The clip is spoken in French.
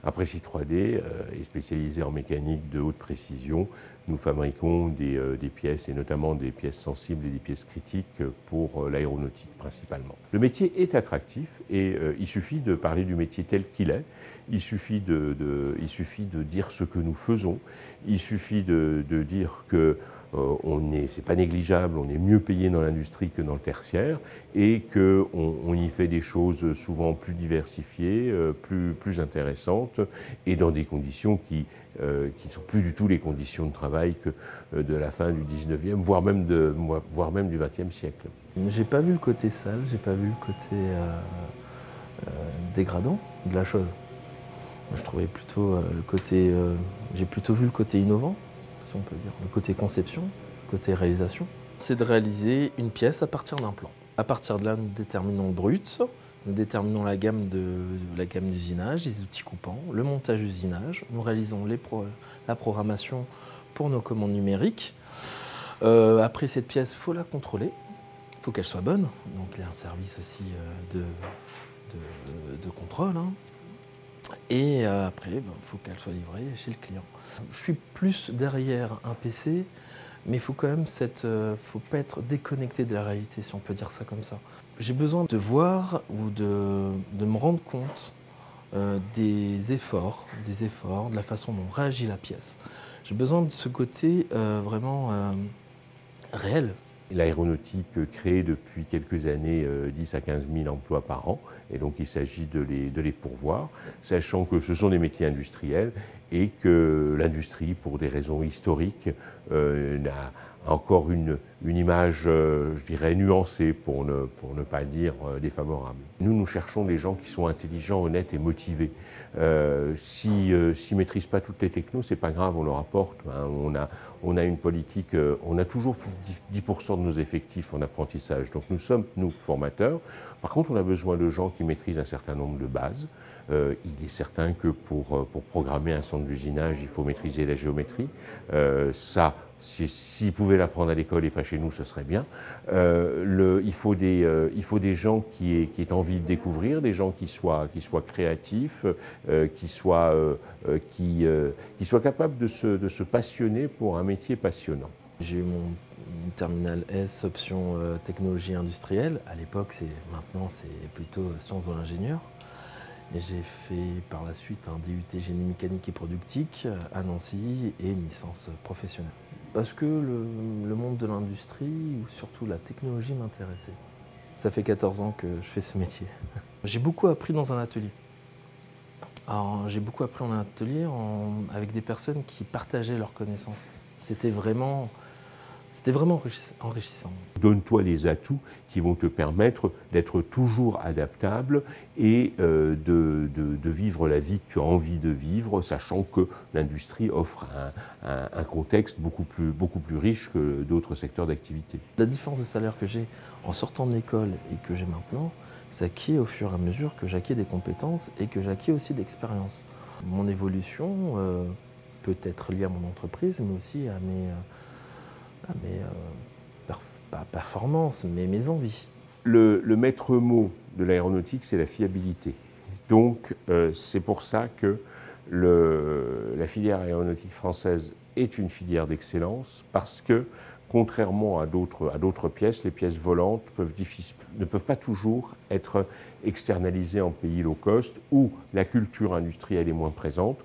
Aprecis 3D est spécialisé en mécanique de haute précision. Nous fabriquons des pièces, et notamment des pièces sensibles et des pièces critiques pour l'aéronautique principalement. Le métier est attractif et il suffit de parler du métier tel qu'il est. Il suffit de dire ce que nous faisons. Il suffit de dire que c'est pas négligeable, on est mieux payé dans l'industrie que dans le tertiaire et qu'on y fait des choses souvent plus diversifiées, plus intéressantes et dans des conditions qui ne sont plus du tout les conditions de travail que de la fin du 19e, voire même du 20e siècle. J'ai pas vu le côté sale, j'ai pas vu le côté dégradant de la chose. Je trouvais plutôt le côté, j'ai plutôt vu le côté innovant, si on peut dire, le côté conception, le côté réalisation. C'est de réaliser une pièce à partir d'un plan. À partir de là, nous déterminons le brut, nous déterminons la gamme d'usinage, les outils coupants, le montage d'usinage. Nous réalisons la programmation pour nos commandes numériques. Après cette pièce, il faut la contrôler, il faut qu'elle soit bonne. Donc il y a un service aussi de contrôle. Hein. Et après, il faut qu'elle soit livrée chez le client. Je suis plus derrière un PC, mais il faut quand même faut pas être déconnecté de la réalité, si on peut dire ça comme ça. J'ai besoin de voir ou de me rendre compte des efforts, de la façon dont réagit la pièce. J'ai besoin de ce côté vraiment réel. L'aéronautique crée depuis quelques années 10 à 15 000 emplois par an, et donc il s'agit de les pourvoir, sachant que ce sont des métiers industriels et que l'industrie, pour des raisons historiques, a encore une image, je dirais, nuancée, pour ne pas dire défavorable. Nous cherchons des gens qui sont intelligents, honnêtes et motivés. S'ils ne maîtrisent pas toutes les technos, c'est pas grave, on leur apporte. Hein. On a une politique, on a toujours plus de 10% de nos effectifs en apprentissage. Donc nous sommes, nous, formateurs. Par contre, on a besoin de gens qui maîtrisent un certain nombre de bases. Il est certain que pour programmer un centre d'usinage, il faut maîtriser la géométrie. Ça, s'ils pouvaient l'apprendre à l'école et pas chez nous, ce serait bien. Il faut des gens qui aient envie de découvrir, des gens qui soient créatifs, qui soient capables de se passionner pour un métier passionnant. J'ai eu mon terminal S, option technologie industrielle. À l'époque, maintenant c'est plutôt sciences de l'ingénieur. Et j'ai fait par la suite un DUT génie mécanique et productique à Nancy et une licence professionnelle. Parce que le monde de l'industrie, ou surtout la technologie, m'intéressait. Ça fait 14 ans que je fais ce métier. J'ai beaucoup appris dans un atelier. J'ai beaucoup appris en atelier avec des personnes qui partageaient leurs connaissances. C'était vraiment enrichissant. Donne-toi les atouts qui vont te permettre d'être toujours adaptable et de vivre la vie que tu as envie de vivre, sachant que l'industrie offre un contexte beaucoup plus riche que d'autres secteurs d'activité. La différence de salaire que j'ai en sortant de l'école et que j'ai maintenant, c'est acquis au fur et à mesure que j'acquiers des compétences et que j'acquiers aussi d'expérience. Mon évolution peut être liée à mon entreprise, mais aussi à mes pas performances, mais mes envies. Le maître mot de l'aéronautique, c'est la fiabilité. Donc c'est pour ça que la filière aéronautique française est une filière d'excellence, parce que contrairement à d'autres pièces, les pièces volantes ne peuvent pas toujours être externalisées en pays low cost où la culture industrielle est moins présente.